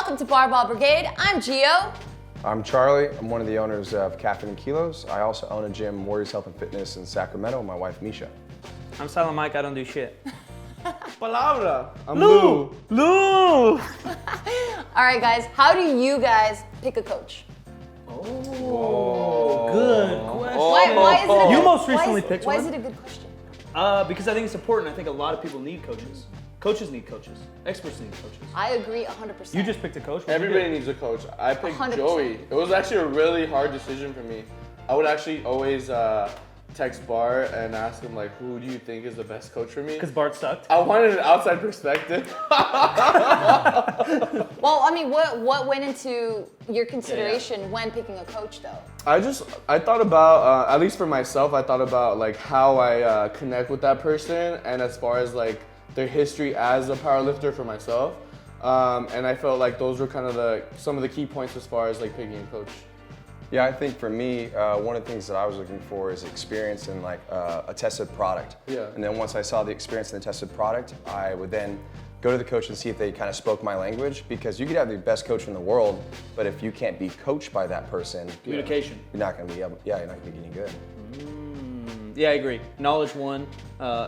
Welcome to Barbell Brigade. I'm Gio. I'm Charlie. I'm one of the owners of Caffeine and Kilos. I also own a gym, Warriors Health and Fitness in Sacramento, with my wife, Misha. I'm Silent Mike, I don't do shit. Palabra. I'm Lou. Lou! All right, guys, how do you guys pick a coach? Oh, good question. Why is it a good, You most recently picked Why one. is it a good question? Because I think it's important. I think a lot of people need coaches. Coaches need coaches. Experts need coaches. I agree 100%. You just picked a coach? What'd you Everybody do? needs a coach. I picked 100%. Joey. It was actually a really hard decision for me. I would actually always text Bart and ask him, like, who do you think is the best coach for me? Because Bart sucked? I wanted an outside perspective. Well, I mean, what went into your consideration when picking a coach, though? I thought about, at least for myself, I thought about like how I connect with that person, and as far as like their history as a powerlifter for myself. And I felt like those were kind of some of the key points as far as like picking a coach. Yeah, I think for me, one of the things that I was looking for is experience in like a tested product. Yeah. And then once I saw the experience in the tested product, I would then go to the coach and see if they kind of spoke my language, because you could have the best coach in the world, but if you can't be coached by that person, Communication. you're not going to be able, you're not going to be any good. Yeah, I agree. Knowledge one,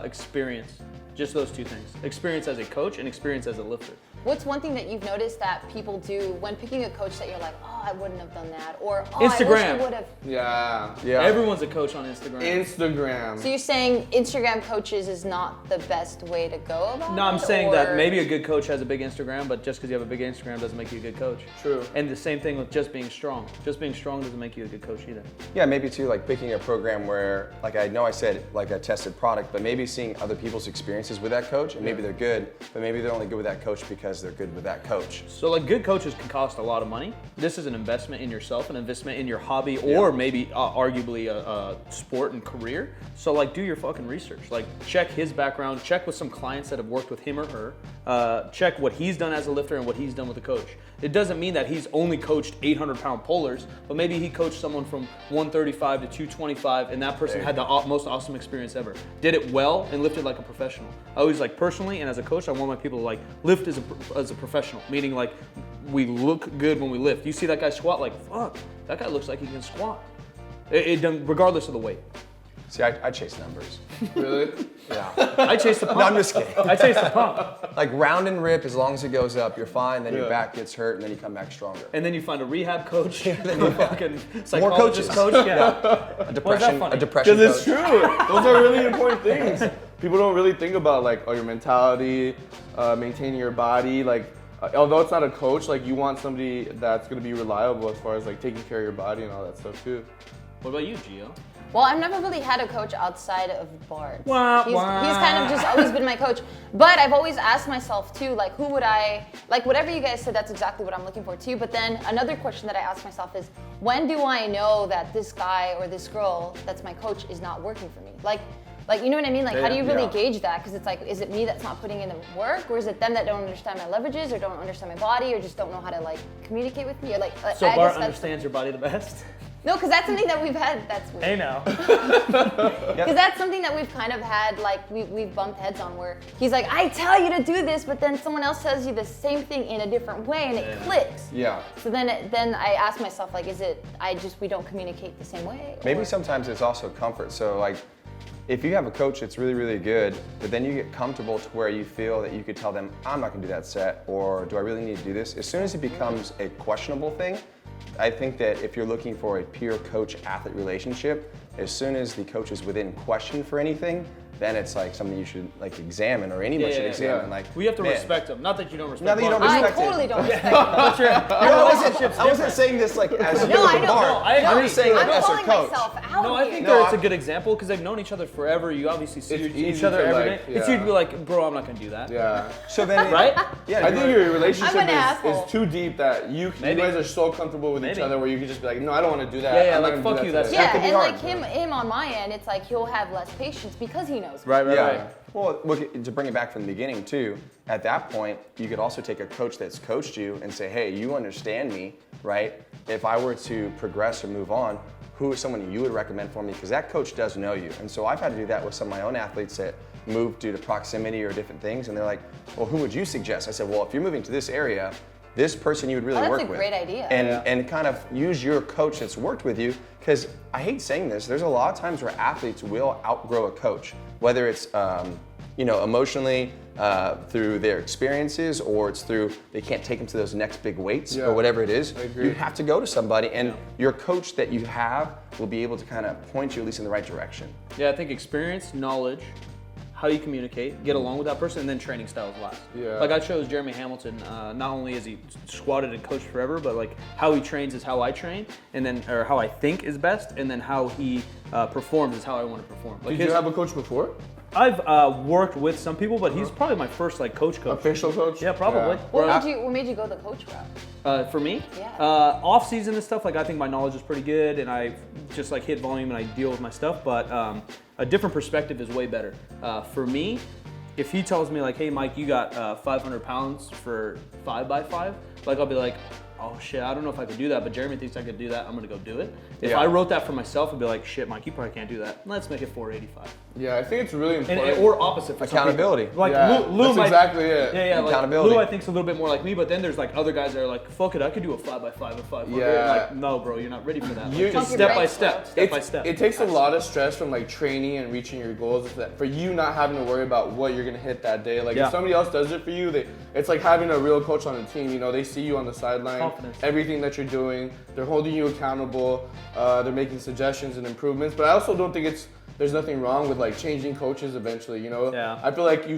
experience. Just those two things. Experience as a coach and experience as a lifter. What's one thing that you've noticed that people do when picking a coach that you're like, oh, I wouldn't have done that, or oh, Instagram. I wish I would have. Yeah. Everyone's a coach on Instagram. Instagram. So you're saying Instagram coaches is not the best way to go about it? No, I'm saying or... that maybe a good coach has a big Instagram, but just because you have a big Instagram doesn't make you a good coach. True. And the same thing with just being strong. Just being strong doesn't make you a good coach either. Yeah, maybe too, like picking a program where, like I know I said, like a tested product, but maybe seeing other people's experiences with that coach, and maybe they're good, but maybe they're only good with that coach because they're good with that coach. So like good coaches can cost a lot of money. This is an investment in yourself, an investment in your hobby, or maybe arguably a sport and career. So like do your fucking research. Like check his background, check with some clients that have worked with him or her, check what he's done as a lifter and what he's done with a coach. It doesn't mean that he's only coached 800-pound pullers, but maybe he coached someone from 135 to 225 and that person had the most awesome experience ever. Did it well and lifted like a professional. I always like personally and as a coach, I want my people to like lift as a professional, meaning like we look good when we lift. You see that guy squat, like fuck, that guy looks like he can squat. Regardless of the weight. See, I chase numbers. Really? Yeah. I chase the pump. No, I'm just kidding. I chase the pump. Like round and rip, as long as it goes up, you're fine. Then your back gets hurt, and then you come back stronger. And then you find a rehab coach, a fucking More psychologist coaches. coach. Yeah. A depression funny? coach. Because it's true. Those are really important things. People don't really think about like your mentality, maintaining your body. Like, although it's not a coach, like you want somebody that's gonna be reliable as far as like taking care of your body and all that stuff too. What about you, Gio? Well, I've never really had a coach outside of Bart. Wah, He's wah. kind of just always been my coach. But I've always asked myself too, like who would I, like whatever you guys said, that's exactly what I'm looking for too. But then another question that I ask myself is, when do I know that this guy or this girl that's my coach is not working for me? Like you know what I mean? Like how do you really gauge that? Because it's like, is it me that's not putting in the work, or is it them that don't understand my leverages, or don't understand my body, or just don't know how to like communicate with me? Or like, So I Bart guess understands your body the best? No, because that's something that we've had. That's weird. Hey now. Because that's something that we've kind of had, like we've bumped heads on, where he's like, I tell you to do this, but then someone else tells you the same thing in a different way, and it clicks. Yeah. So then I ask myself, like, is it we don't communicate the same way? Maybe or- sometimes it's also comfort. So like, if you have a coach that's really, really good, but then you get comfortable to where you feel that you could tell them, I'm not gonna do that set, or do I really need to do this? As soon as it becomes a questionable thing, I think that if you're looking for a pure coach-athlete relationship, as soon as the coach is within question for anything, then it's like something you should like examine, or anyone should examine. Like, We have to man, respect him. Not that you don't respect Not that you don't Bart. I respect it. totally don't respect him. But your relationship's I wasn't different. saying this like as you No, I with know. Bart. No, I agree. I'm just saying like I'm as a calling coach. myself out No, I here. think No, it's a I- good example because they've known each other forever. You obviously see It's each easy other to, every like, day. It's yeah. easy to be like, bro, I'm not gonna do that. Yeah. So then, Right? Yeah, I think your relationship I'm an asshole. is too deep that you Maybe. guys are so comfortable with each Maybe. other where you can just be like, no, I don't want to do that. Yeah, yeah, I'm not like, gonna do fuck you, that that's- today. Yeah, could be and hard. like him on my end, it's like he'll have less patience because he knows me. Right. Yeah. Well, look, to bring it back from the beginning too, at that point, you could also take a coach that's coached you and say, hey, you understand me, right? If I were to progress or move on, who is someone you would recommend for me? Because that coach does know you. And so I've had to do that with some of my own athletes that moved due to proximity or different things. And they're like, well, who would you suggest? I said, well, if you're moving to this area, this person you would really that's work a with. great idea. And kind of use your coach that's worked with you, because I hate saying this, there's a lot of times where athletes will outgrow a coach, whether it's emotionally through their experiences, or it's through they can't take them to those next big weights or whatever it is. I agree. You have to go to somebody, and your coach that you have will be able to kind of point you at least in the right direction. Yeah, I think experience, knowledge, how you communicate, get along with that person, and then training styles last. Yeah. Like I chose Jeremy Hamilton. Not only is he squatted and coached forever, but like how he trains is how I train, and then or how I think is best, and then how he performs is how I want to perform. Like Did you have a coach before? I've worked with some people, but he's probably my first like coach. Official coach? Yeah, probably. What made you go the coach route? For me, Yeah. Off season and stuff, like I think my knowledge is pretty good, and I just like hit volume and I deal with my stuff. But a different perspective is way better. For me, if he tells me like, "Hey, Mike, you got 500 pounds for 5x5," like I'll be like, "Oh shit, I don't know if I could do that, but Jeremy thinks I could do that. I'm gonna go do it." If I wrote that for myself, I'd be like, "Shit, Mike, you probably can't do that. Let's make it 485." Yeah, I think it's really important. Or opposite for Accountability. Some people. Like Yeah, Lou that's might, exactly it. Yeah, like Accountability. Lou I think's a little bit more like me, but then there's like other guys that are like, "Fuck it, I could do a 5x5 and 500." Yeah. Like, no, bro, you're not ready for that. You- Like, just Pump step your by brakes, step, bro. step by step. It takes a lot of stress from like training and reaching your goals, is that for you not having to worry about what you're gonna hit that day. Like Yeah. if somebody else does it for you, it's like having a real coach on the team. You know, they see you on the sideline, Confidence. everything that you're doing, they're holding you accountable, they're making suggestions and improvements. But I also don't think there's nothing wrong with like changing coaches eventually, you know? Yeah. I feel like you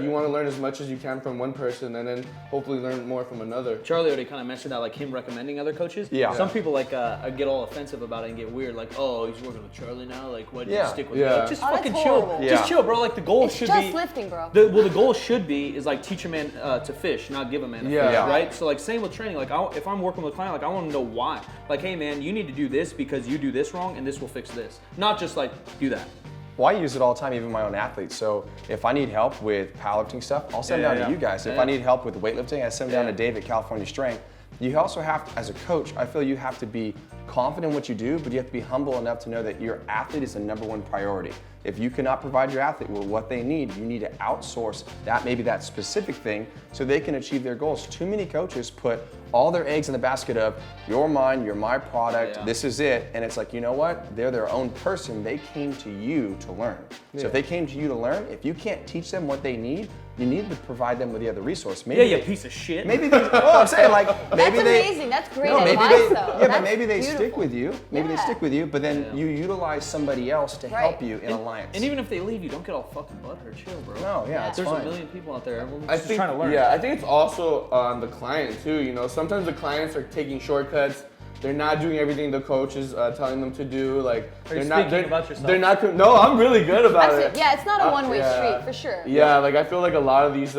want to learn as much as you can from one person and then hopefully learn more from another. Charlie already kind of mentioned that, like him recommending other coaches. Yeah. Some people like get all offensive about it and get weird, like, "Oh, he's working with Charlie now. Like, why did you stick with me?" Yeah. Like, just Oh, that's fucking chill. horrible. Just Yeah. chill, bro. Like the goal It's should just be lifting, bro. The goal should be is like teach a man to fish, not give a man a Yeah. fish, Yeah. right? So like same with training. Like if I'm working with a client, like I want to know why. Like, hey man, you need to do this because you do this wrong, and this will fix this. Not just like do that. Well, I use it all the time, even my own athletes. So if I need help with powerlifting stuff, I'll send them down to you guys. If I need help with weightlifting, I send them down to Dave at California Strength. You also have to, as a coach, I feel you have to be confident in what you do, but you have to be humble enough to know that your athlete is the number one priority. If you cannot provide your athlete with what they need, you need to outsource that specific thing so they can achieve their goals. Too many coaches put all their eggs in the basket of you're mine, you're my product, this is it. And it's like, you know what? They're their own person. They came to you to learn. So if they came to you to learn, if you can't teach them what they need, you need to provide them with the other resource. Maybe Yeah, you piece of shit. Maybe they, oh, I'm saying like maybe That's they. amazing. That's great No, maybe advice, they, though. yeah, That's but maybe they stick beautiful. with you. Maybe they Yeah. stick with you, but then you utilize somebody else to help you in alliance. And even if they leave, you don't get all fucking butthurt. Chill, bro. No, yeah, it's There's fine. a million people out there. Everyone's I just think, trying to learn. Yeah, I think it's also on the client too. You know, sometimes the clients are taking shortcuts. They're not doing everything the coach is telling them to do. Like Are you they're not. speaking They're, about yourself? they're not. No, I'm really good about it. Yeah, it's not a one-way yeah. street for sure. Yeah, like I feel like a lot of these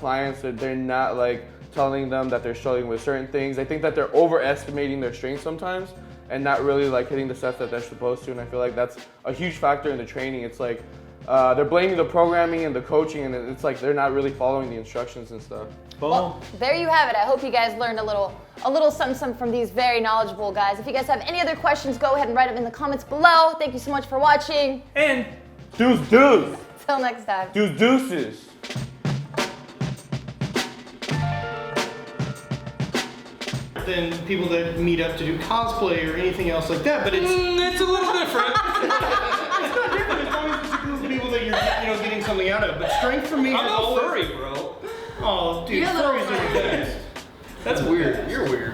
clients, they're not like telling them that they're struggling with certain things. I think that they're overestimating their strength sometimes and not really like hitting the sets that they're supposed to. And I feel like that's a huge factor in the training. It's like they're blaming the programming and the coaching, and it's like they're not really following the instructions and stuff. Boom. Well, there you have it. I hope you guys learned a little something from these very knowledgeable guys. If you guys have any other questions, go ahead and write them in the comments below. Thank you so much for watching. And Deuces. Till next time. Deuces. Than people that meet up to do cosplay or anything else like that, but it's a little different. It's not different as long as it's a group of people that you're getting something out of. But strength for me is always bro. Oh, dude, furries are the best. That's weird. You're weird.